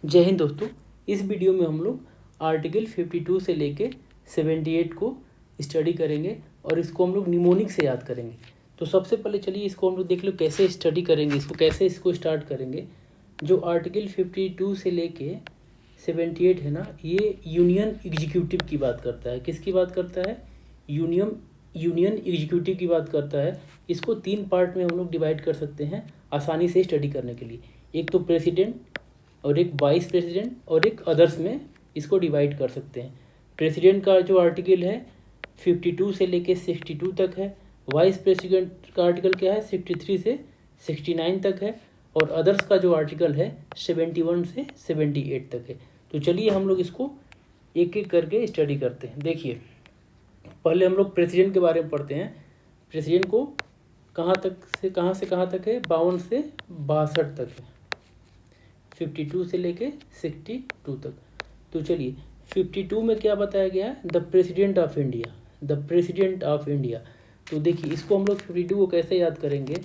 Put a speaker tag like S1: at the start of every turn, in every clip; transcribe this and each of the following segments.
S1: जय हिंद दोस्तों। इस वीडियो में हम लोग आर्टिकल 52 से लेके 78 को स्टडी करेंगे और इसको हम लोग निमोनिक से याद करेंगे। तो सबसे पहले चलिए इसको हम लोग देख लो कैसे स्टडी करेंगे, इसको स्टार्ट करेंगे। जो आर्टिकल 52 से लेके 78 है ना, ये यूनियन एग्जीक्यूटिव की बात करता है। किसकी बात करता है? यूनियन एग्जीक्यूटिव की बात करता है। इसको 3 पार्ट में हम लोग डिवाइड कर सकते हैं आसानी से स्टडी करने के लिए। एक तो प्रेसिडेंट और एक वाइस प्रेसिडेंट और एक अदर्स में इसको डिवाइड कर सकते हैं। प्रेसिडेंट का जो आर्टिकल है 52 से लेके 62 तक है। वाइस प्रेसिडेंट का आर्टिकल क्या है? 63 से 69 तक है। और अदर्स का जो आर्टिकल है 71 से 78 तक है। तो चलिए हम लोग इसको एक एक करके स्टडी करते हैं। देखिए, पहले हम लोग प्रेसिडेंट के बारे में पढ़ते हैं। प्रेसिडेंट को कहाँ से कहाँ तक है? 52 से 62 तक है। 52 से लेके 62 तक। तो चलिए 52 में क्या बताया गया है? The president of India. The president of India. तो देखिए इसको हम लोग 52 को कैसे याद करेंगे?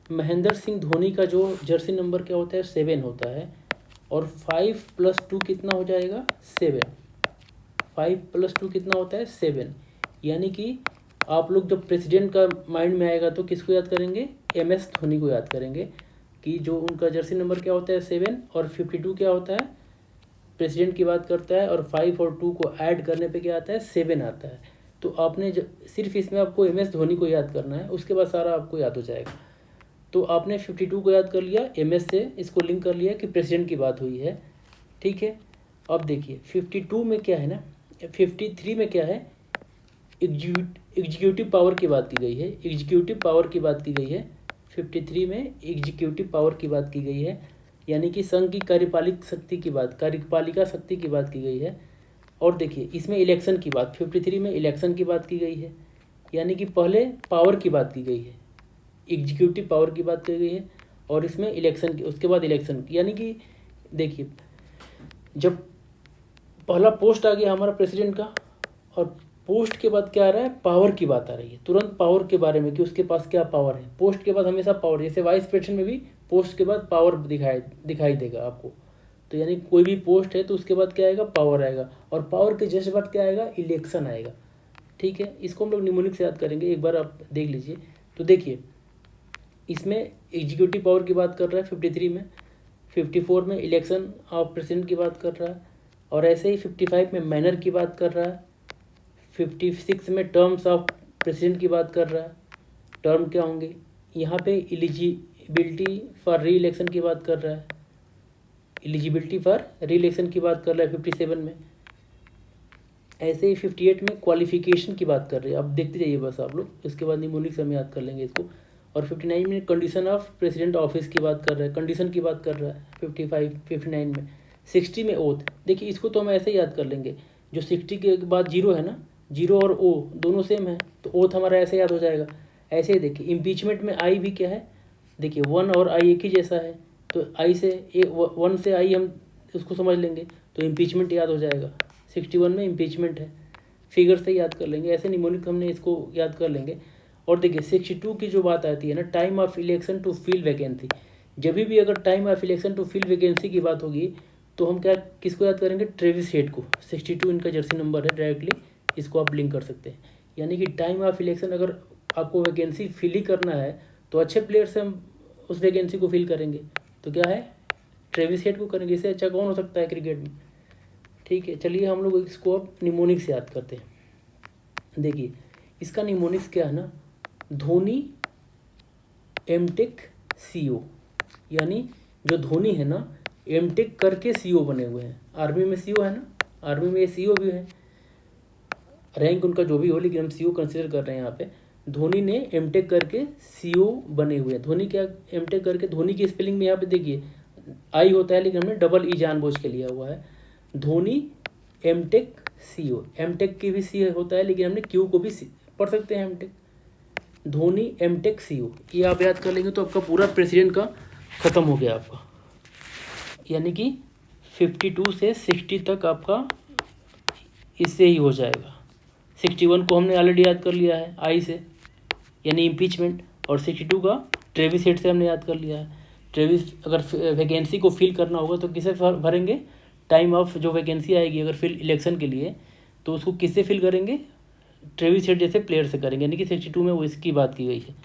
S1: महेंद्र सिंह धोनी का जो जर्सी नंबर क्या होता है? 7 होता है। और 5 + 2 कितना हो जाएगा? 7। 5 + 2 कितना होता है? 7। यानी कि आप लोग जब प्रेसिडेंट का माइंड में आएगा तो किसको याद करेंगे? MS धोनी को याद करेंगे कि जो उनका जर्सी नंबर क्या होता है? 7। और 52 क्या होता है? प्रेसिडेंट की बात करता है। और 5 और 2 को ऐड करने पे क्या आता है? 7 आता है। तो आपने सिर्फ इसमें आपको MS धोनी को याद करना है, उसके बाद सारा आपको याद हो जाएगा। तो आपने 52 को याद कर लिया, MS से इसको लिंक कर लिया कि प्रेसिडेंट की बात हुई है। ठीक है। अब देखिए 52 में क्या है ना, 53 में क्या है? एग्जीक्यूटिव पावर की बात की गई है। एग्जीक्यूटिव पावर की बात की गई है 53 में। एग्जीक्यूटिव पावर की बात की गई है, यानी कि संघ की कार्यपालिका शक्ति की बात की गई है। और देखिए इसमें इलेक्शन की बात 53 में इलेक्शन की बात की गई है, यानी कि पहले पावर की बात की गई है, एग्जीक्यूटिव पावर की बात की गई है और इसमें इलेक्शन की, उसके बाद इलेक्शन। यानी कि देखिए जब पहला पोस्ट आ गया हमारा प्रेसिडेंट का, और पोस्ट के बाद क्या आ रहा है? पावर की बात आ रही है। तुरंत पावर के बारे में कि उसके पास क्या पावर है। पोस्ट के बाद हमेशा पावर, जैसे वाइस प्रेसिडेंट में भी पोस्ट के बाद पावर दिखाई देगा आपको। तो यानी कोई भी पोस्ट है तो उसके बाद क्या आएगा? पावर आएगा। और पावर के जस्ट बाद क्या आएगा? इलेक्शन आएगा। ठीक है, इसको हम लोग निमोनिक से याद करेंगे। एक बार आप देख लीजिए। तो देखिए इसमें एग्जीक्यूटिव पावर की बात कर रहा है 53 में, 54 में इलेक्शन ऑफ प्रेसिडेंट की बात कर रहा है, और ऐसे ही 55 में मैनर की बात कर रहा है, 56 में टर्म्स ऑफ प्रेसिडेंट की बात कर रहा है। टर्म क्या होंगे? यहाँ पे एलिजिबिलिटी फॉर री इलेक्शन की बात कर रहा है। एलिजिबिलिटी फॉर री इलेक्शन की बात कर रहा है 57 में। ऐसे ही 58 में क्वालिफिकेशन की बात कर रहे हैं। अब देखते जाइए बस आप लोग, इसके बाद निमोनिक से हम याद कर लेंगे इसको। और 59 में कंडीशन ऑफ प्रेसिडेंट ऑफिस की बात कर रहा है, कंडीशन की बात कर रहा है 59 में। 60 में ओथ। देखिए इसको तो हम ऐसे ही याद कर लेंगे, जो 60 के बाद 0 है ना, 0 और O दोनों सेम है, तो ओथ हमारा ऐसे याद हो जाएगा। ऐसे ही देखिए इम्पीचमेंट में I भी क्या है? देखिए 1 और I एक ही जैसा है, तो I से 1 से I हम उसको समझ लेंगे तो इम्पीचमेंट याद हो जाएगा। 61 में इम्पीचमेंट है, फिगर से याद कर लेंगे। ऐसे निमोनिक हमने इसको याद कर लेंगे। और देखिए 62 की जो बात आती है ना, time of election to fill vacancy. जब भी अगर time of election to fill vacancy की बात होगी तो हम क्या किसको याद करेंगे? ट्रेविस हेड को। 62 इनका जर्सी नंबर है, डायरेक्टली इसको आप लिंक कर सकते हैं। यानी कि टाइम ऑफ इलेक्शन अगर आपको वैकेंसी फिल ही करना है तो अच्छे प्लेयर से हम उस वैकेंसी को फिल करेंगे, तो क्या है? ट्रेविस हेड को करेंगे। इससे अच्छा कौन हो सकता है क्रिकेट में? ठीक है, चलिए हम लोग इसको अब निमोनिक से याद करते हैं। देखिए इसका निमोनिक्स क्या है ना, धोनी एमटेक CO। यानी जो धोनी है ना, एमटेक करके CO बने हुए हैं। आर्मी में CO है ना, आर्मी में ये CO भी है, रैंक उनका जो भी हो, लेकिन हम CO कंसिडर कर रहे हैं यहाँ पे। धोनी ने एमटेक करके CO बने हुए हैं। धोनी क्या एमटेक करके, धोनी की स्पेलिंग में यहाँ पे देखिए I होता है, लेकिन हमने डबल E जानबूझ के लिया हुआ है। धोनी एमटेक CO, एमटेक की भी C होता है, लेकिन हमने Q को भी पढ़ सकते हैं एमटेक। धोनी एमटेक CO, ये आप याद कर लेंगे तो आपका पूरा प्रेसिडेंट का ख़त्म हो गया आपका। यानी कि 52 से 60 तक आपका इससे ही हो जाएगा। 61 को हमने ऑलरेडी याद कर लिया है I से, यानी इम्पीचमेंट। और 62 का ट्रेविस हेड से हमने याद कर लिया है। ट्रेविस अगर वैकेंसी को फिल करना होगा तो किसे भरेंगे, टाइम ऑफ जो वैकेंसी आएगी अगर फिल इलेक्शन के लिए तो उसको किससे फिल करेंगे, ट्रेविस हेड जैसे प्लेयर से करेंगे। यानी कि 62 में वो इसकी बात की गई है,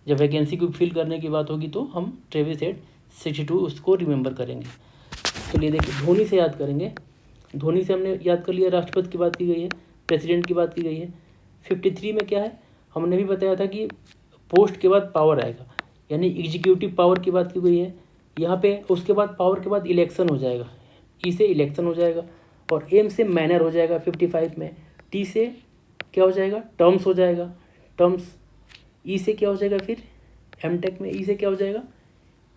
S1: जब वैकेंसी को फिल करने की बात होगी तो हम ट्रेविस हेड 62 उसको रिमेंबर करेंगे। चलिए देखिए धोनी से याद करेंगे। धोनी से हमने याद कर लिया, राष्ट्रपति की बात की गई है, प्रेसिडेंट की बात की गई है। 53 में क्या है, हमने भी बताया था कि पोस्ट के बाद पावर आएगा, यानी एग्जीक्यूटिव पावर की बात की गई है यहाँ पे। उसके बाद पावर के बाद इलेक्शन हो जाएगा, ई से इलेक्शन हो जाएगा, और एम से मैनर हो जाएगा 55 में। टी से क्या हो जाएगा, टर्म्स हो जाएगा, टर्म्स। ई से क्या हो जाएगा फिर एमटेक में, ई से क्या हो जाएगा,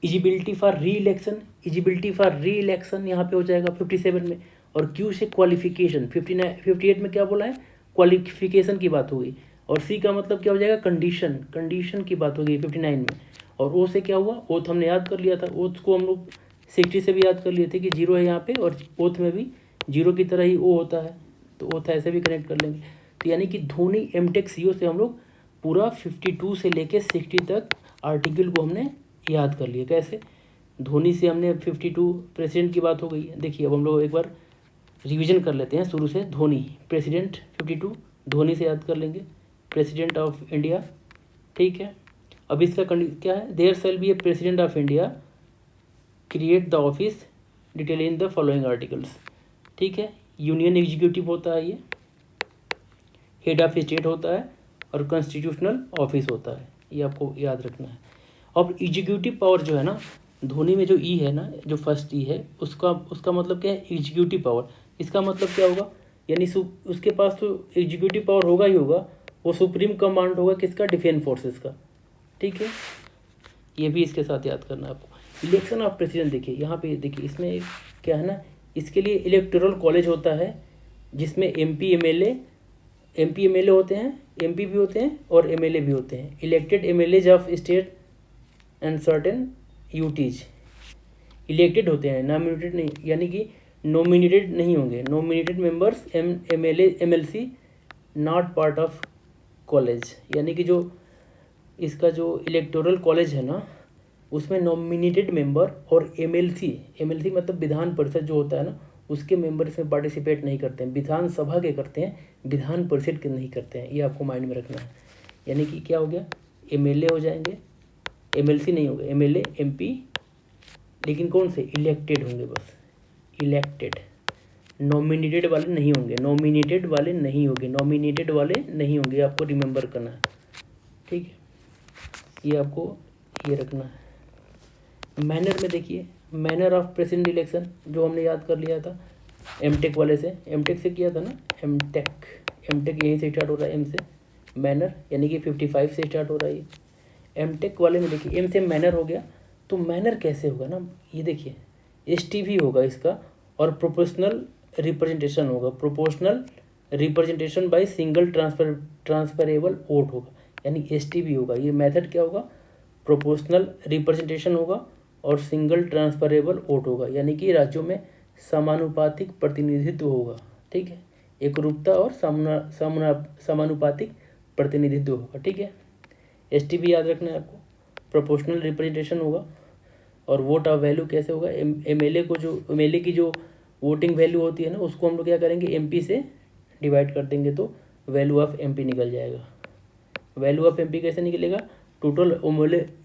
S1: एलिजिबिलिटी फॉर री इलेक्शन, एलिजिबिलिटी फॉर री इलेक्शन यहाँ पे हो जाएगा 57 में। और क्यू से क्वालिफिकेशन, 58 में क्या बोला है, क्वालिफिकेशन की बात होगी। और सी का मतलब क्या हो जाएगा, कंडीशन, कंडीशन की बात होगी 59 में। और ओ से क्या हुआ, ओथ हमने याद कर लिया था, ओथ को हम लोग 60 से भी याद कर लिए थे कि 0 है यहाँ पे, और ओथ में भी 0 की तरह ही ओ होता है, तो ओथ ऐसे भी कनेक्ट कर लेंगे। तो यानी कि धोनी एमटेक सीओ से हम लोग पूरा 52 से लेके 60 तक आर्टिकल को हमने याद कर लिया। कैसे, धोनी से हमने 52 प्रेसिडेंट की बात हो गई है। देखिए अब हम लोग एक बार रिवीजन कर लेते हैं शुरू से। धोनी प्रेसिडेंट 52, धोनी से याद कर लेंगे, प्रेसिडेंट ऑफ इंडिया, ठीक है। अब इसका क्या है, there shall be a president of India, create the office, detail in the following articles, ठीक है। यूनियन एग्जीक्यूटिव होता है ये, हेड ऑफ स्टेट होता है, और कॉन्स्टिट्यूशनल ऑफिस होता है, ये आपको याद रखना है। अब एग्जीक्यूटिव पावर जो है ना, धोनी में जो ई है ना, जो फर्स्ट ई है, उसका मतलब क्या है, एग्जीक्यूटिव पावर। इसका मतलब क्या होगा, यानी उसके पास तो एग्जीक्यूटिव पावर होगा ही होगा, वो सुप्रीम कमांड होगा किसका, डिफेंस फोर्सेस का, ठीक है। ये भी इसके साथ याद करना है आपको। इलेक्शन ऑफ प्रेसिडेंट देखिए यहाँ पे, देखिए इसमें क्या है ना, इसके लिए इलेक्टोरल कॉलेज होता है जिसमें एमपी एमएलए होते हैं, एमपी भी होते हैं और एमएलए भी होते हैं। Elected MLAs of state and certain UTs, elected होते हैं, नॉमिनेटेड नहीं, यानी कि नॉमिनेटेड नहीं होंगे। Nominated members MLA MLC not part of college, यानी कि जो इसका जो इलेक्टोरल कॉलेज है ना, उसमें नॉमिनेटेड मेंबर और एमएलसी मतलब विधान परिषद जो होता है ना, उसके मेंबर इसमें पार्टिसिपेट नहीं करते हैं। विधानसभा के करते हैं, विधान परिषद के नहीं करते हैं, ये आपको माइंड में रखना है। यानी कि क्या हो गया, एमएलए हो जाएंगे, एमएलसी नहीं होगा, एमएलए एमपी, लेकिन कौन से, इलेक्टेड होंगे, बस इलेक्टेड, नॉमिनेटेड वाले नहीं होंगे, नॉमिनेटेड वाले नहीं होंगे, नॉमिनेटेड वाले नहीं होंगे, आपको रिमेंबर करना है, ठीक है, ये आपको ये रखना है। मैनर में देखिए, मैनर ऑफ प्रेसिडेंट इलेक्शन जो हमने याद कर लिया था एमटेक वाले से, एमटेक से किया था ना, एमटेक यहीं से स्टार्ट हो रहा है, एम से मैनर, यानी कि 55 से स्टार्ट हो रहा है। एमटेक वाले में देखिए एम से मैनर हो गया, तो मैनर कैसे होगा ना, ये देखिए एसटीवी होगा इसका, और प्रोपोर्शनल रिप्रेजेंटेशन होगा, proportional representation by single transferable vote होगा, यानी एसटीवी होगा। ये मेथड क्या होगा, प्रोपोर्शनल रिप्रेजेंटेशन होगा और सिंगल ट्रांसफरेबल वोट होगा, यानी कि राज्यों में समानुपातिक प्रतिनिधित्व होगा, ठीक है, एकरूपता और समानुपातिक प्रतिनिधित्व होगा, ठीक है। एसटीवी याद रखना है आपको, प्रोपोर्शनल रिप्रेजेंटेशन होगा, और वोट ऑफ वैल्यू कैसे होगा, एमएलए को जो एमएलए की जो वोटिंग वैल्यू होती है ना, उसको हम लोग क्या करेंगे, एमपी से डिवाइड कर देंगे तो वैल्यू ऑफ एमपी निकल जाएगा। वैल्यू ऑफ एमपी कैसे निकलेगा, टोटल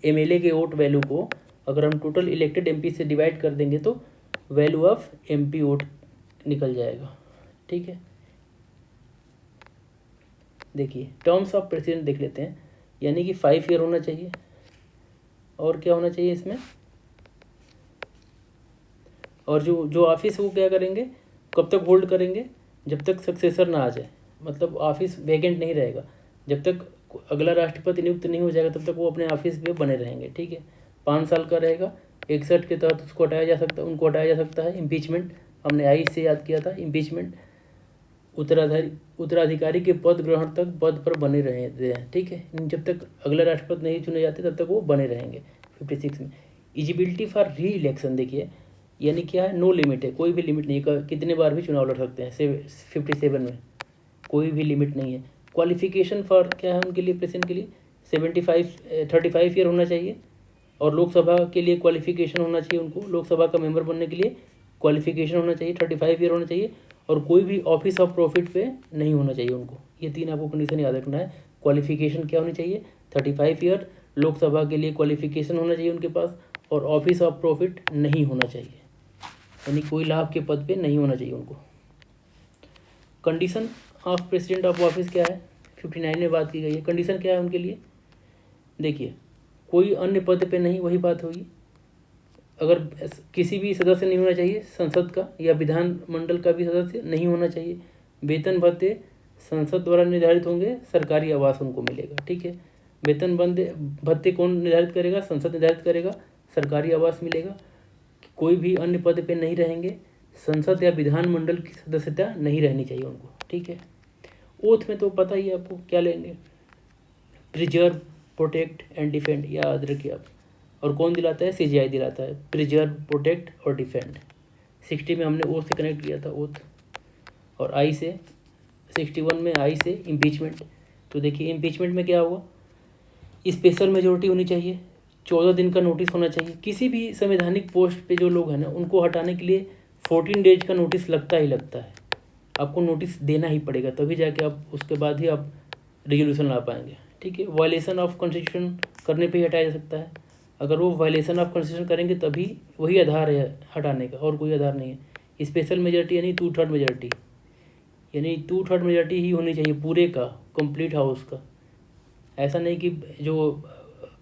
S1: एमएलए के वोट वैल्यू को अगर हम टोटल इलेक्टेड एमपी से डिवाइड कर देंगे तो वैल्यू ऑफ एमपी वोट निकल जाएगा, ठीक है। देखिए टर्म्स ऑफ प्रेसिडेंट देख लेते हैं, यानी कि 5 ईयर होना चाहिए, और क्या होना चाहिए इसमें, और जो ऑफिस वो क्या करेंगे, कब तक होल्ड करेंगे, जब तक सक्सेसर ना आ जाए, मतलब ऑफिस वैकेंट नहीं रहेगा, जब तक अगला राष्ट्रपति नियुक्त नहीं हो जाएगा तब तक वो अपने ऑफिस पे बने रहेंगे, ठीक है। 5 साल का रहेगा, 61 के तहत उसको हटाया जा सकता है, उनको हटाया जा सकता है। इम्पीचमेंट हमने आई से याद किया था, इम्पीचमेंट उत्तराधिकारी के पद ग्रहण तक पद पर बने रहे, ठीक है, जब तक अगला राष्ट्रपति नहीं चुने जाते तब तक वो बने रहेंगे। 56 में एलिजिबिलिटी फॉर री इलेक्शन देखिए, यानी क्या है, नो लिमिट है, कोई भी लिमिट नहीं है, कितने बार भी चुनाव लड़ सकते हैं। 57 में कोई भी लिमिट नहीं है। क्वालिफिकेशन फॉर क्या है उनके लिए, प्रेसिडेंट के लिए 35 ईयर होना चाहिए, और लोकसभा के लिए क्वालिफिकेशन होना चाहिए उनको, लोकसभा का मेंबर बनने के लिए क्वालिफिकेशन होना चाहिए, 35 ईयर होना चाहिए, और कोई भी ऑफिस ऑफ प्रॉफिट पे नहीं होना चाहिए उनको। ये 3 आपको कंडीशन याद रखना है। क्वालिफिकेशन क्या होनी चाहिए, 35 ईयर, लोकसभा के लिए क्वालिफिकेशन होना चाहिए उनके पास, और ऑफिस ऑफ प्रॉफिट नहीं होना चाहिए, यानी कोई लाभ के पद पे नहीं होना चाहिए उनको। Condition of president of office क्या है, 59 में बात की गई है। कंडीशन क्या है उनके लिए, देखिए कोई अन्य पद पे नहीं, वही बात होगी। अगर किसी भी सदस्य नहीं होना चाहिए संसद का, या विधानमंडल का भी सदस्य नहीं होना चाहिए। वेतन भत्ते संसद द्वारा निर्धारित होंगे, सरकारी आवास उनको मिलेगा, ठीक है। वेतन भत्ते कौन निर्धारित करेगा, संसद निर्धारित करेगा, सरकारी आवास मिलेगा। कोई भी अन्य पद पे नहीं रहेंगे, संसद या विधानमंडल की सदस्यता नहीं रहनी चाहिए उनको, ठीक है। ओथ में तो पता ही है आपको क्या लेंगे, प्रिजर्व, प्रोटेक्ट एंड डिफेंड, याद रखिए आप। और कौन दिलाता है, सीजीआई दिलाता है, प्रिजर्व, प्रोटेक्ट और डिफेंड। 60 में हमने ओ से कनेक्ट किया था ओथ, और आई से 61 में आई से इम्पीचमेंट। तो देखिए इम्पीचमेंट में क्या होगा, स्पेशल मेजोरिटी होनी चाहिए, 14 दिन का नोटिस होना चाहिए। किसी भी संवैधानिक पोस्ट पे जो लोग हैं ना, उनको हटाने के लिए 14 डेज का नोटिस लगता ही लगता है। आपको नोटिस देना ही पड़ेगा, तभी जाके आप उसके बाद ही आप रेजोल्यूशन ला पाएंगे, ठीक है। वायलेशन ऑफ कॉन्स्टिट्यूशन करने पे ही हटाया जा सकता है। अगर वो वायलेशन ऑफ कॉन्स्टिट्यूशन करेंगे तभी वही आधार है हटाने का, और कोई आधार नहीं है। स्पेशल मेजोरिटी यानी 2/3 मेजोरिटी, यानी 2/3 मेजोरिटी ही होनी चाहिए पूरे का, कंप्लीट हाउस का। ऐसा नहीं कि जो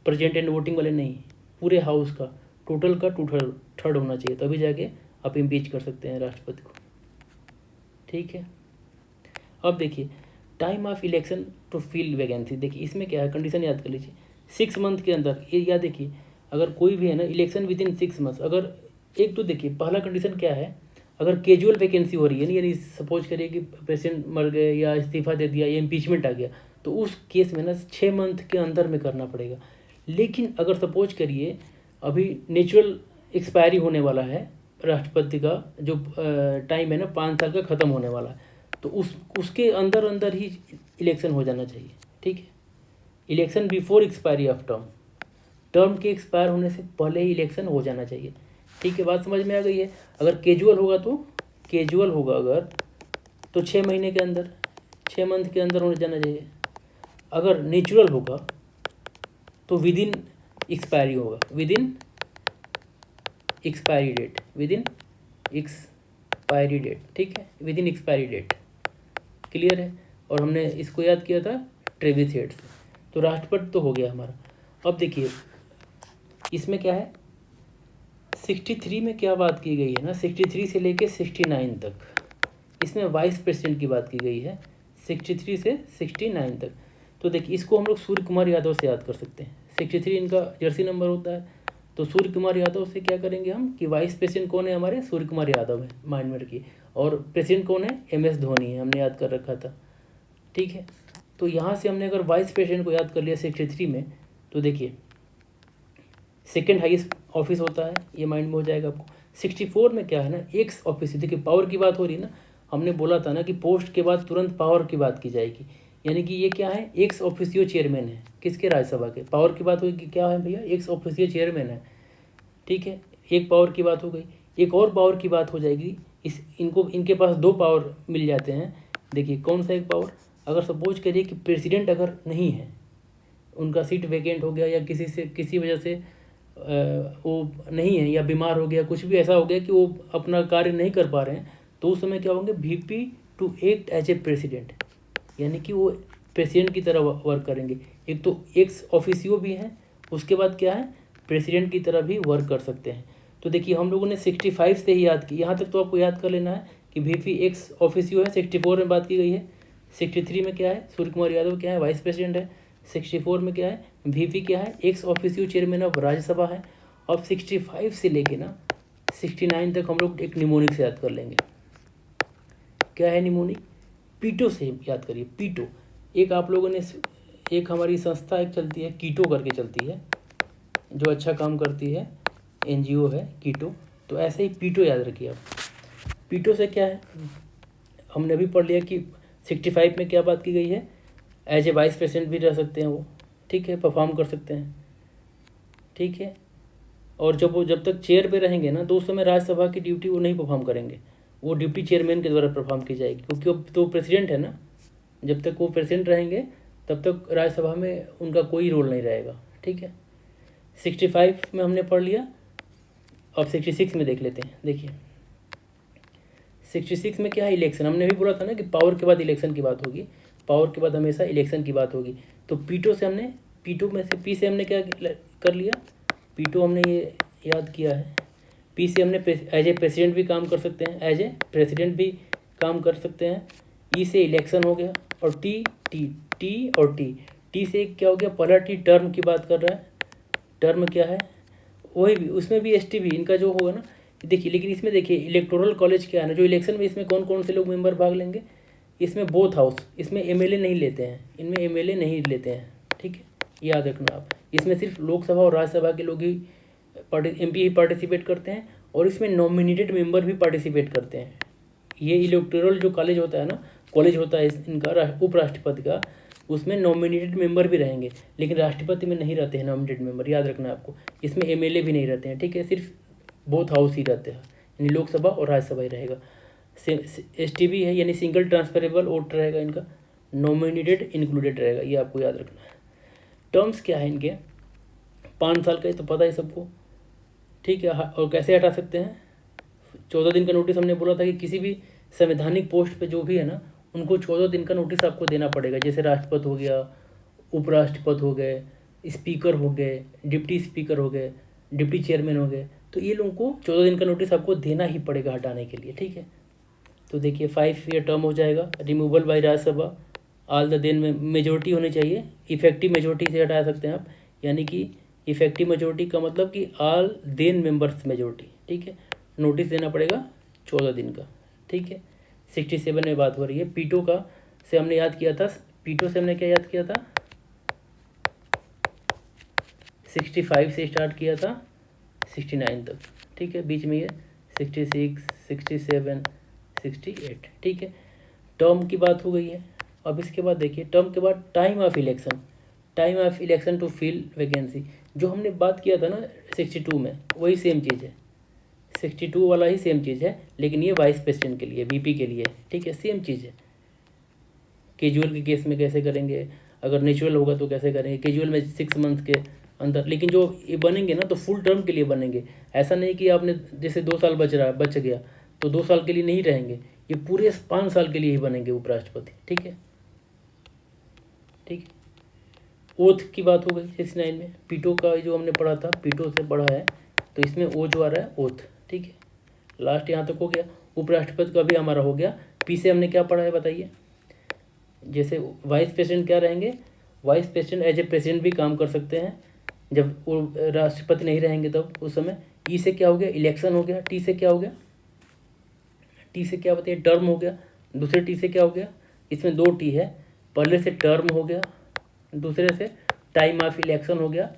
S1: प्रेजेंट एंड वोटिंग वाले नहीं, पूरे हाउस का टोटल का 2/3 होना चाहिए, तभी जाके आप इम्पीच कर सकते हैं राष्ट्रपति को, ठीक है। अब देखिए time of election to fill vacancy, देखिए इसमें क्या है, कंडीशन याद कर लीजिए। 6 मंथ के अंदर, ये याद देखिए, अगर कोई भी है ना इलेक्शन विद इन 6 मंथ्स, अगर एक तो देखिए पहला कंडीशन क्या है, अगर कैजुअल वैकेंसी हो रही है, यानी सपोज करिए कि प्रेसिडेंट मर गए या इस्तीफा दे दिया या इम्पीचमेंट आ गया, तो उस केस में ना 6 मंथ के अंदर में करना पड़ेगा। लेकिन अगर सपोज करिए अभी नेचुरल एक्सपायरी होने वाला है, राष्ट्रपति का जो टाइम है ना 5 साल का ख़त्म होने वाला है, तो उसके अंदर अंदर ही इलेक्शन हो जाना चाहिए, ठीक है। Election before expiry of term, term के एक्सपायर होने से पहले ही इलेक्शन हो जाना चाहिए, ठीक है। बात समझ में आ गई है। अगर कैजुअल होगा तो, कैजुअल होगा अगर तो 6 महीने के अंदर, 6 मंथ के अंदर होने जाना चाहिए। अगर नेचुरल होगा तो विद इन एक्सपायरी होगा, within expiry date, within expiry date, ठीक है, within expiry date, clear है। और हमने इसको याद किया था ट्रेविस हेड से। तो राष्ट्रपति तो हो गया हमारा। अब देखिए इसमें क्या है, 63 में क्या बात की गई है ना, 63 से लेके 69 तक, इसमें वाइस प्रेसिडेंट की बात की गई है 63 से 69 तक। तो देखिए इसको हम लोग सूर्य कुमार यादव से याद कर सकते हैं। 63 इनका जर्सी नंबर होता है, तो सूर्य कुमार यादव से क्या करेंगे हम कि वाइस प्रेसिडेंट कौन है हमारे, सूर्य कुमार यादव है, माइंड में रखिए। और प्रेसिडेंट कौन है, MS धोनी है, हमने याद कर रखा था, ठीक है। तो यहाँ से हमने अगर वाइस प्रेसिडेंट को याद कर लिया 63 में, तो देखिए सेकेंड हाईएस्ट ऑफिस होता है, ये माइंड में हो जाएगा आपको। 64 में क्या है ना, एक्स ऑफिस, देखिए पावर की बात हो रही है ना, हमने बोला था ना कि पोस्ट के बाद तुरंत पावर की बात की जाएगी, यानी कि ये क्या है, एक्स ऑफिसियो चेयरमैन है, किसके, राज्यसभा के। पावर की बात हुई कि क्या है भैया, एक्स ऑफिसियो चेयरमैन है, ठीक है। एक पावर की बात हो गई, एक और पावर की बात हो जाएगी, इनके पास 2 पावर मिल जाते हैं। देखिए कौन सा एक पावर, अगर सपोज करिए कि प्रेसिडेंट अगर नहीं है, उनका सीट वैकेंट हो गया या किसी वजह से वो नहीं है, या बीमार हो गया, कुछ भी ऐसा हो गया कि वो अपना कार्य नहीं कर पा रहे हैं, तो उस समय क्या होंगे, VP to act as a president, यानी कि वो प्रेसिडेंट की तरह वर्क करेंगे। एक तो एक्स ऑफिसियो भी हैं, उसके बाद क्या है, प्रेसिडेंट की तरह भी वर्क कर सकते हैं। तो देखिए हम लोगों ने 65 से ही याद की, यहाँ तक तो आपको याद कर लेना है कि VP एक्स ऑफिसियो है, 64 में बात की गई है। 63 में क्या है, सूर्य कुमार यादव क्या है, वाइस प्रेसिडेंट है। 64 में क्या है, VP क्या है, ex officio chairman of Rajya Sabha है। अब 65 से लेके ना 69 तक हम लोग एक निमोनिक से याद कर लेंगे। क्या है निमोनिक, पीटो से याद करिए, पीटो। एक आप लोगों ने, एक हमारी संस्था एक चलती है कीटो करके चलती है, जो अच्छा काम करती है, NGO है कीटो, तो ऐसे ही पीटो याद रखिए आप। पीटो से क्या है, हमने अभी पढ़ लिया कि 65 में क्या बात की गई है, एज ए वाइस प्रेसिडेंट भी रह सकते हैं वो, ठीक है, परफॉर्म कर सकते हैं, ठीक है। और जब तक चेयर पे रहेंगे ना तो उस समय राज्यसभा की ड्यूटी वो नहीं परफॉर्म करेंगे, वो ड्यूटी चेयरमैन के द्वारा परफॉर्म की जाएगी, क्योंकि अब तो प्रेसिडेंट है ना, जब तक वो प्रेसिडेंट रहेंगे तब तक राज्यसभा में उनका कोई रोल नहीं रहेगा। ठीक है, 65 में हमने पढ़ लिया। अब 66 में देख लेते हैं। देखिए 66 में क्या है, इलेक्शन। हमने भी बोला था ना कि पावर के बाद इलेक्शन की बात होगी, पावर के बाद हमेशा इलेक्शन की बात होगी। तो पीटो में से पी से हमने क्या कर लिया, पीटो हमने ये याद किया है। पी से हमने एज ए प्रेसिडेंट भी काम कर सकते हैं, एज ए प्रेसिडेंट भी काम कर सकते हैं। ई से इलेक्शन हो गया, और टी और टी से क्या हो गया, पहला टी टर्म की बात कर रहा है। टर्म क्या है, वही भी उसमें भी एसटी भी इनका जो होगा ना। देखिए लेकिन इसमें देखिए इलेक्टोरल कॉलेज क्या है ना, जो इलेक्शन में इसमें कौन कौन से लोग मेंबर भाग लेंगे, इसमें बोथ हाउस, इसमें एमएलए नहीं लेते हैं, इनमें एमएलए नहीं लेते हैं। ठीक है, याद रखना आप, इसमें सिर्फ लोकसभा और राज्यसभा के लोग ही एमपी ही पार्टिसिपेट करते हैं, और इसमें नॉमिनेटेड मेंबर भी पार्टिसिपेट करते हैं। ये इलेक्टोरल जो कॉलेज होता है ना, कॉलेज होता है इनका उपराष्ट्रपति का, उसमें नॉमिनेटेड मेंबर भी रहेंगे, लेकिन राष्ट्रपति में नहीं रहते हैं नॉमिनेटेड मेंबर, याद रखना आपको। इसमें एमएलए भी नहीं रहते हैं। ठीक है, सिर्फ बोथ हाउस ही रहते हैं, यानी लोकसभा और राज्यसभा ही रहेगा। एसटीबी है, यानी सिंगल ट्रांसफरेबल वोट रहेगा इनका, नॉमिनेटेड इंक्लूडेड रहेगा, ये आपको याद रखना है। टर्म्स क्या है इनके, 5 साल का, ये तो पता है सबको। ठीक है, और कैसे हटा सकते हैं, 14 दिन का नोटिस। हमने बोला था कि किसी भी संवैधानिक पोस्ट पे जो भी है ना, उनको 14 दिन का नोटिस आपको देना पड़ेगा। जैसे राष्ट्रपति हो गया, उपराष्ट्रपति हो गए, स्पीकर हो गए, डिप्टी स्पीकर हो गए, डिप्टी चेयरमैन हो गए, तो ये लोगों को 14 दिन का नोटिस आपको देना ही पड़ेगा हटाने के लिए। ठीक है, तो देखिए 5 ईयर टर्म हो जाएगा, removal by Rajya Sabha, all the then में मेजोरिटी होनी चाहिए, इफेक्टिव मेजोरिटी से हटा सकते हैं आप, यानी कि इफेक्टिव मेजोरिटी का मतलब कि ऑल देन मेंबर्स मेजोरिटी। ठीक है, नोटिस देना पड़ेगा 14 दिन का। ठीक है, 67 में बात हो रही है पीटो का, से हमने याद किया था, पीटो से हमने क्या याद किया था, 65 से स्टार्ट किया था 69 तक। ठीक है, बीच में ये 66, 67, 68। ठीक है, टर्म की बात हो गई है। अब इसके बाद देखिए टर्म के बाद time of election, time of election to fill vacancy, जो हमने बात किया था ना 62 में, वही सेम चीज़ है, 62 वाला ही सेम चीज़ है, लेकिन ये वाइस प्रेसिडेंट के लिए, वीपी के लिए। ठीक है, सेम चीज़ है। कैजुअल के केस में कैसे करेंगे, अगर नेचुरल होगा तो कैसे करेंगे, कैजुअल में 6 मंथ के अंदर, लेकिन जो ये बनेंगे ना तो फुल टर्म के लिए बनेंगे। ऐसा नहीं कि आपने जैसे 2 साल बच गया तो 2 साल के लिए नहीं रहेंगे, ये पूरे 5 साल के लिए ही बनेंगे उपराष्ट्रपति। ठीक है, ठीक है। ओथ की बात हो गई 69 में, पीटो का जो हमने पढ़ा था, पीटो से पढ़ा है, तो इसमें ओ जो आ रहा है ओथ। ठीक है, लास्ट यहाँ तक हो गया। उपराष्ट्रपति का भी हमारा हो गया। पी से हमने क्या पढ़ा है बताइए, जैसे वाइस प्रेसिडेंट क्या रहेंगे, vice president as a president भी काम कर सकते हैं जब वो राष्ट्रपति नहीं रहेंगे तब, उस समय। ई से क्या हो गया, इलेक्शन हो गया। टी से क्या हो गया, टी से क्या बताइए, टर्म हो गया। दूसरे टी से क्या हो गया, इसमें 2 टी है, पहले से टर्म हो गया, दूसरे से टाइम ऑफ इलेक्शन हो गया।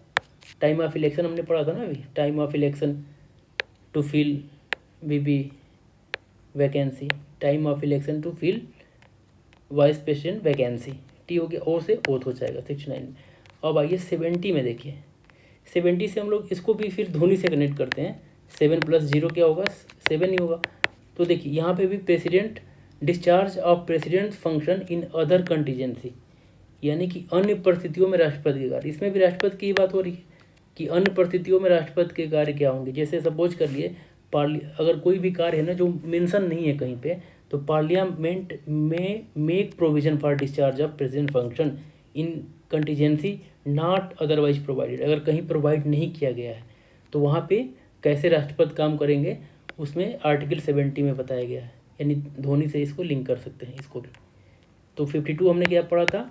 S1: टाइम ऑफ इलेक्शन हमने पढ़ा था ना अभी, time of election to fill VP vacancy, time of election to fill vice president vacancy. टी हो गया, ओ से ओथ हो जाएगा 69 में। अब आइए 70 में देखिए, 70 से हम लोग इसको भी फिर धोनी से कनेक्ट करते हैं। 7 + 0 क्या होगा, 7 ही होगा। तो देखिए यहाँ पे भी president, discharge of president function in other contingency, यानी कि अन्य परिस्थितियों में राष्ट्रपति के कार्य। इसमें भी राष्ट्रपति की बात हो रही है कि अन्य परिस्थितियों में राष्ट्रपति के कार्य क्या होंगे। जैसे सपोज कर लिए अगर कोई भी कार्य है ना जो मेंशन नहीं है कहीं पे, तो पार्लियामेंट में make provision for discharge of president function in contingency not otherwise provided. अगर कहीं प्रोवाइड नहीं किया गया है तो वहाँ पे कैसे राष्ट्रपति काम करेंगे, उसमें आर्टिकल 70 में बताया गया है, यानी धोनी से इसको लिंक कर सकते हैं इसको भी। तो 52 हमने क्या पढ़ा था,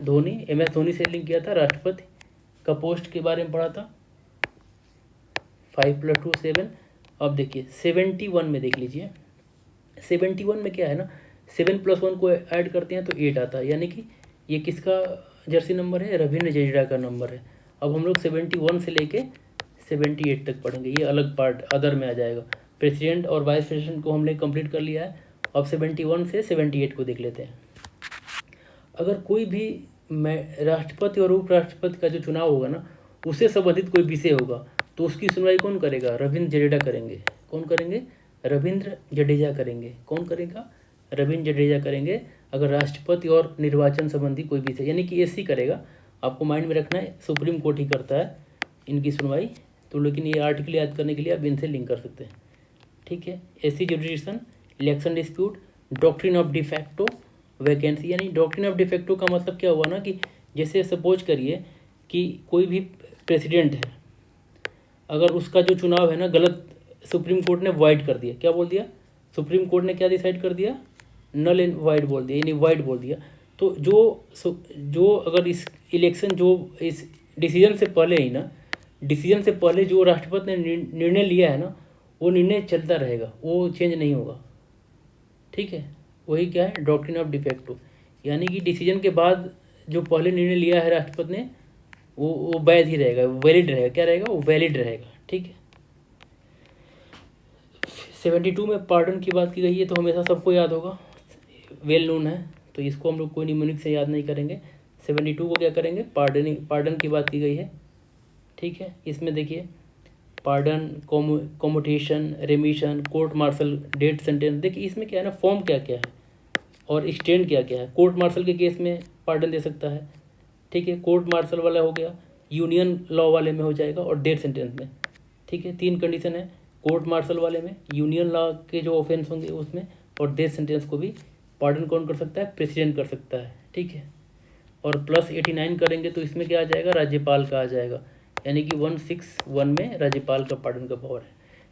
S1: धोनी, MS धोनी से लिंक किया था, राष्ट्रपति का पोस्ट के बारे में पढ़ा था। 5 + 2 7। अब देखिए 71 में देख लीजिए, 71 में क्या है ना, 7 + 1 को ऐड करते हैं तो 8 आता है, यानी कि ये किसका जर्सी नंबर है, रविंद्र जडेजा का नंबर है। अब हम लोग 71 से लेके 78 तक पढ़ेंगे, ये अलग पार्ट अदर में आ जाएगा। प्रेसिडेंट और वाइस प्रेसिडेंट को हमने कंप्लीट कर लिया है। अब 71 से 78 को देख लेते हैं। अगर कोई भी राष्ट्रपति और उपराष्ट्रपति का जो चुनाव होगा ना, उससे संबंधित कोई विषय होगा, तो उसकी सुनवाई कौन करेगा? रविंद्र जडेजा करेंगे। कौन करेंगे? रविंद्र जडेजा करेंगे। कौन करेगा? रविंद्र जडेजा करेंगे। अगर राष्ट्रपति और निर्वाचन संबंधी कोई भी थे, यानी कि एससी करेगा। आपको माइंड में रखना है सुप्रीम कोर्ट ही करता है इनकी सुनवाई। तो लेकिन ये आर्टिकल याद करने के लिए आप इनसे लिंक कर सकते हैं, ठीक है। SC जुडिशन, election dispute, doctrine of de facto vacancy. यानी डॉक्ट्रिन ऑफ डिफैक्टो का मतलब क्या हुआ ना कि जैसे सपोज करिए कि कोई भी प्रेसिडेंट है, अगर उसका जो चुनाव है ना गलत, सुप्रीम कोर्ट ने वाइड कर दिया। क्या बोल दिया? सुप्रीम कोर्ट ने क्या डिसाइड कर दिया? नल एंड वाइड बोल दिया, यानी वाइड बोल दिया। तो जो अगर इस इलेक्शन जो इस डिसीजन से पहले ही ना, डिसीजन से पहले जो राष्ट्रपति ने निर्णय लिया है ना, वो निर्णय चलता रहेगा, वो चेंज नहीं होगा, ठीक है। वही क्या है? डॉक्ट्रिन ऑफ डिफैक्टो, यानी कि डिसीजन के बाद जो पहले निर्णय लिया है राष्ट्रपति ने वो वैध ही रहेगा, वैलिड रहेगा। क्या रहेगा? वो वैलिड रहेगा, ठीक है। 72 में पार्डन की बात की गई है, तो हमेशा सबको याद होगा, वेल नोन है, तो इसको हम लोग कोई निमोनिक से याद नहीं करेंगे। 72 को क्या करेंगे? पार्डन की बात की गई है, ठीक है। इसमें देखिए pardon, commutation, remission, court martial, death sentence. देखिए इसमें क्या है ना, फॉर्म क्या क्या है और एक्सटेंड क्या क्या है। कोर्ट मार्शल के केस में पार्डन दे सकता है, ठीक है। कोर्ट मार्शल वाला हो गया, यूनियन लॉ वाले में हो जाएगा, और डेथ सेंटेंस में, ठीक है। 3 कंडीशन है कोर्ट मार्शल वाले में, यूनियन लॉ के जो ऑफेंस होंगे उसमें, और डेथ सेंटेंस को भी पार्डन कौन कर सकता है? प्रेसिडेंट कर सकता है, ठीक है। और प्लस 89 करेंगे तो इसमें क्या आ जाएगा? राज्यपाल का आ जाएगा, यानी कि 161 में राज्यपाल का पार्डन का पावर है।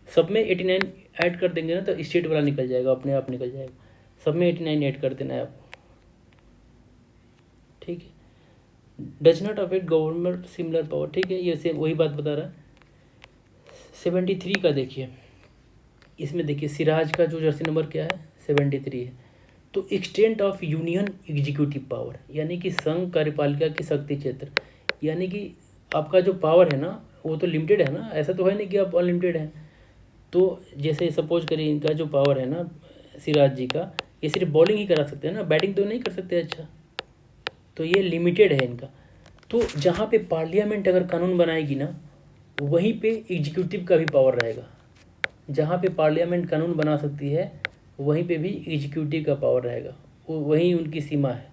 S1: सब में 89 ऐड कर देंगे ना तो स्टेट वाला निकल जाएगा, अपने आप निकल जाएगा। सब में 89 ऐड कर देना है आपको, ठीक है। Does not affect government similar power, ठीक है, ये सेम वही बात बता रहा है। 73 का देखिए, इसमें देखिए सिराज का जो जर्सी नंबर क्या है? 73 है। तो extent of union executive power, यानी कि संघ कार्यपालिका की शक्ति क्षेत्र, यानी कि आपका जो पावर है ना वो तो लिमिटेड है ना, ऐसा तो है नहीं कि आप अनलिमिटेड हैं। तो जैसे सपोज करिए इनका जो पावर है ना सिराज जी का, ये सिर्फ बॉलिंग ही करा सकते हैं ना, बैटिंग तो नहीं कर सकते। अच्छा, तो ये लिमिटेड है इनका। तो जहाँ पे पार्लियामेंट अगर कानून बनाएगी ना, वहीं पे एग्जीक्यूटिव का भी पावर रहेगा। जहाँ पे पार्लियामेंट कानून बना सकती है वहीं पे भी एग्जीक्यूटिव का पावर रहेगा, वो वहीं उनकी सीमा है।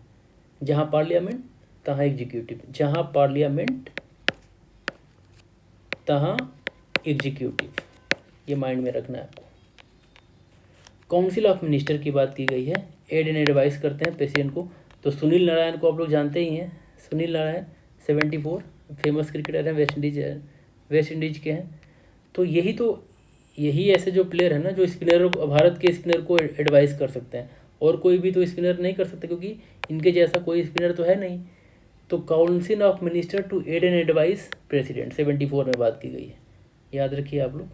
S1: जहाँ पार्लियामेंट तहाँ एग्जीक्यूटिव, जहाँ पार्लियामेंट तहाँ एग्जीक्यूटिव, ये माइंड में रखना है आपको। काउंसिल ऑफ मिनिस्टर की बात की गई है, एड एंड एडवाइस करते हैं प्रेसिडेंट को। तो सुनील नारायण को आप लोग जानते ही हैं, सुनील नारायण 74 फेमस क्रिकेटर हैं, वेस्ट इंडीज के हैं। तो यही ऐसे जो प्लेयर है ना जो स्पिनर को, भारत के स्पिनर को एडवाइस कर सकते हैं, और कोई भी तो स्पिनर नहीं कर सकते, क्योंकि इनके जैसा कोई स्पिनर तो है नहीं। तो council of minister to aid and advice president 74 में बात की गई है, याद रखिए आप लोग।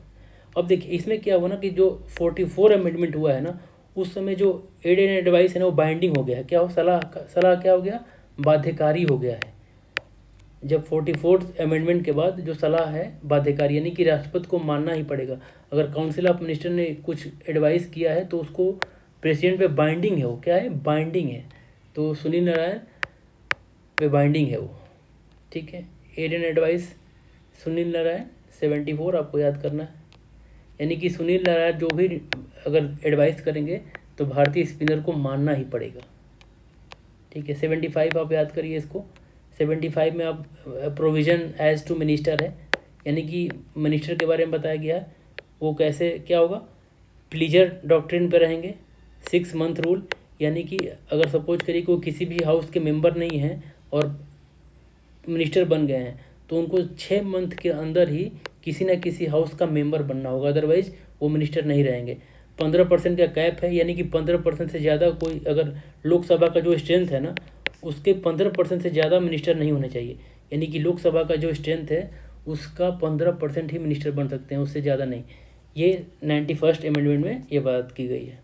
S1: अब देखिए इसमें क्या हुआ ना कि जो 44 अमेंडमेंट हुआ है ना, उस समय जो एड एंड एडवाइस है ना वो बाइंडिंग हो गया है। क्या हो? सलाह क्या हो गया? बाध्यकारी हो गया है। जब 44 अमेंडमेंट के बाद जो सलाह है बाध्यकारी, यानी कि राष्ट्रपति को मानना ही पड़ेगा। अगर काउंसिल ऑफ मिनिस्टर ने कुछ एडवाइस किया है तो उसको प्रेसिडेंट पे बाइंडिंग है, वो क्या है? बाइंडिंग है। तो सुनील नारायण पे बाइंडिंग है वो, ठीक है। Aid and advice Sunil Narayan 74 आपको याद करना है, यानी कि सुनील नारायण जो भी अगर एडवाइस करेंगे तो भारतीय स्पिनर को मानना ही पड़ेगा, ठीक है। 75 आप याद करिए इसको। 75 में आप प्रोविजन एज टू मिनिस्टर है, यानी कि मिनिस्टर के बारे में बताया गया है। वो कैसे क्या होगा? प्लीजर डॉक्ट्रिन पे रहेंगे। 6 मंथ रूल, यानी कि अगर सपोज करिए कोई किसी भी हाउस के मेंबर नहीं हैं और मिनिस्टर बन गए हैं तो उनको 6 मंथ के अंदर ही किसी न किसी हाउस का मेंबर बनना होगा, अदरवाइज वो मिनिस्टर नहीं रहेंगे। 15% का कैप है, यानी कि 15% से ज़्यादा कोई, अगर लोकसभा का जो स्ट्रेंथ है ना उसके 15% से ज़्यादा मिनिस्टर नहीं होने चाहिए, यानी कि लोकसभा का जो स्ट्रेंथ है उसका 15% ही मिनिस्टर बन सकते हैं, उससे ज़्यादा नहीं। ये 91st अमेंडमेंट में ये बात की गई है,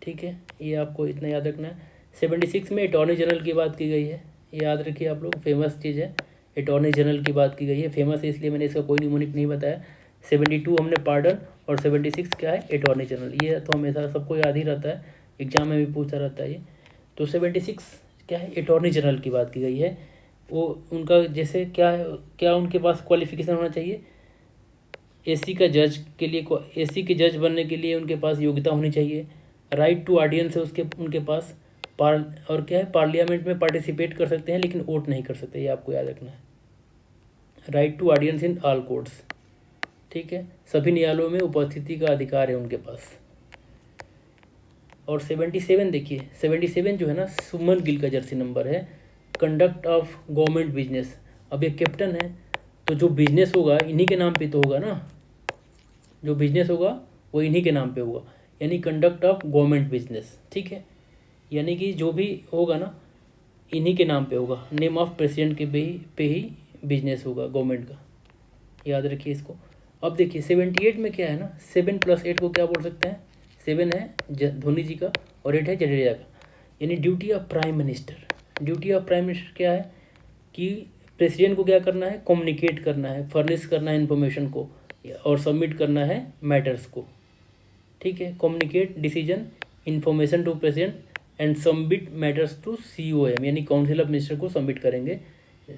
S1: ठीक है। ये आपको इतना याद रखना है। 76 में अटॉर्नी जनरल की बात की गई है, ये याद रखिए आप लोग, फेमस चीज़ है। अटॉर्नी जनरल की बात की गई है, फेमस है इसलिए मैंने इसका कोई निमोनिक नहीं बताया। 72 हमने पार्डन, और 76 क्या है? Attorney general. ये तो हमेशा सबको याद ही रहता है, एग्जाम में भी पूछा रहता है ये। तो 76 क्या है? अटॉर्नी जनरल की बात की गई है। वो उनका जैसे क्या है, क्या उनके पास क्वालिफिकेशन होना चाहिए, एसी का जज के लिए, एसी के जज बनने के लिए उनके पास योग्यता होनी चाहिए। राइट टू ऑडियंस है उनके पास। और क्या है, पार्लियामेंट में पार्टिसिपेट कर सकते हैं लेकिन वोट नहीं कर सकते, ये आपको याद रखना है। Right to audience in all courts, ठीक है, सभी न्यायालयों में उपस्थिति का अधिकार है उनके पास। और 77 देखिए, 77 जो है ना, सुमन गिल का जर्सी नंबर है, कंडक्ट ऑफ गवर्नमेंट बिजनेस। अब ये कैप्टन है तो जो बिजनेस होगा इन्हीं के नाम पे तो होगा ना, जो बिजनेस होगा वो इन्हीं के नाम पे होगा, यानी कंडक्ट ऑफ गवर्नमेंट बिजनेस, ठीक है, यानी कि जो भी होगा ना इन्हीं के नाम पे होगा, नेम ऑफ प्रेसिडेंट के पे ही बिजनेस होगा गवर्नमेंट का, याद रखिए इसको। अब देखिए 78 में क्या है ना, 7+8 को क्या बोल सकते हैं, 7 है धोनी जी का और 8 है जडेजा का, यानी duty of prime minister. Duty of prime minister क्या है कि प्रेसिडेंट को क्या करना है, कम्युनिकेट करना है, फर्निश करना है इन्फॉर्मेशन को, और सबमिट करना है मैटर्स को, ठीक है, communicate decision information to president and submit matters to COM, यानी काउंसिल ऑफ मिनिस्टर को सबमिट करेंगे।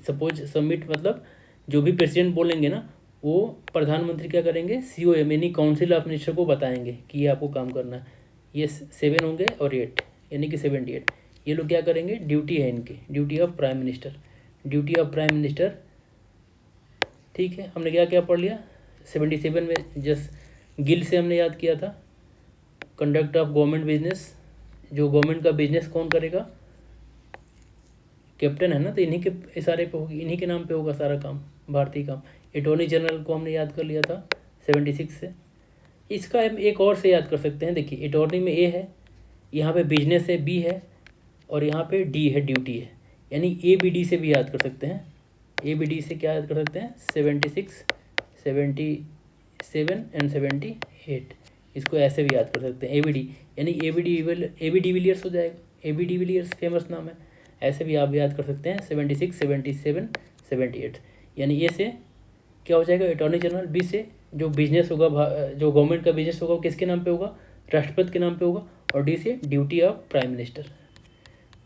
S1: सपोज सबमिट मतलब जो भी प्रेसिडेंट बोलेंगे ना वो प्रधानमंत्री क्या करेंगे, COM यानी काउंसिल ऑफ मिनिस्टर को बताएंगे कि ये आपको काम करना है। ये 7 होंगे और 8 यानी कि 78, ये लोग क्या करेंगे, ड्यूटी है इनकी, duty of prime minister, duty of prime minister, ठीक है। हमने क्या क्या पढ़ लिया 77 में, जस्ट गिल से हमने याद किया था, कंडक्ट ऑफ गवर्नमेंट बिजनेस, जो गवर्नमेंट का बिजनेस कौन करेगा, कैप्टन है ना, तो इन्हीं के इशारे पे होगी, इन्हीं के नाम पे होगा सारा काम, भारतीय काम। अटॉर्नी जनरल को हमने याद कर लिया था 76 से। इसका हम एक और से याद कर सकते हैं, देखिए अटॉर्नी में A है, यहाँ पे बिजनेस है B है, और यहाँ पे D है, ड्यूटी है, यानी ABD से भी याद कर सकते हैं। ABD से क्या याद कर सकते हैं, 76, 77 एंड 78, इसको ऐसे भी याद कर सकते हैं ABD, यानी AB डिविलियर्स हो जाएगा, AB डिविलियर्स फेमस नाम है, ऐसे भी आप याद कर सकते हैं 76, 77, 78, यानी ए से क्या हो जाएगा अटॉर्नी जनरल, B से जो बिजनेस होगा, जो गवर्नमेंट का बिजनेस होगा वो किसके नाम पे होगा, राष्ट्रपति के नाम पे होगा, और D से ड्यूटी ऑफ प्राइम मिनिस्टर।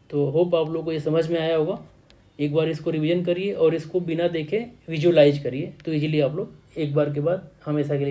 S1: तो होप आप लोगों को ये समझ में आया होगा। एक बार इसको रिवीजन करिए और इसको बिना देखे विजुअलाइज करिए, तो इजीली आप लोग एक बार के बाद हमेशा के लिए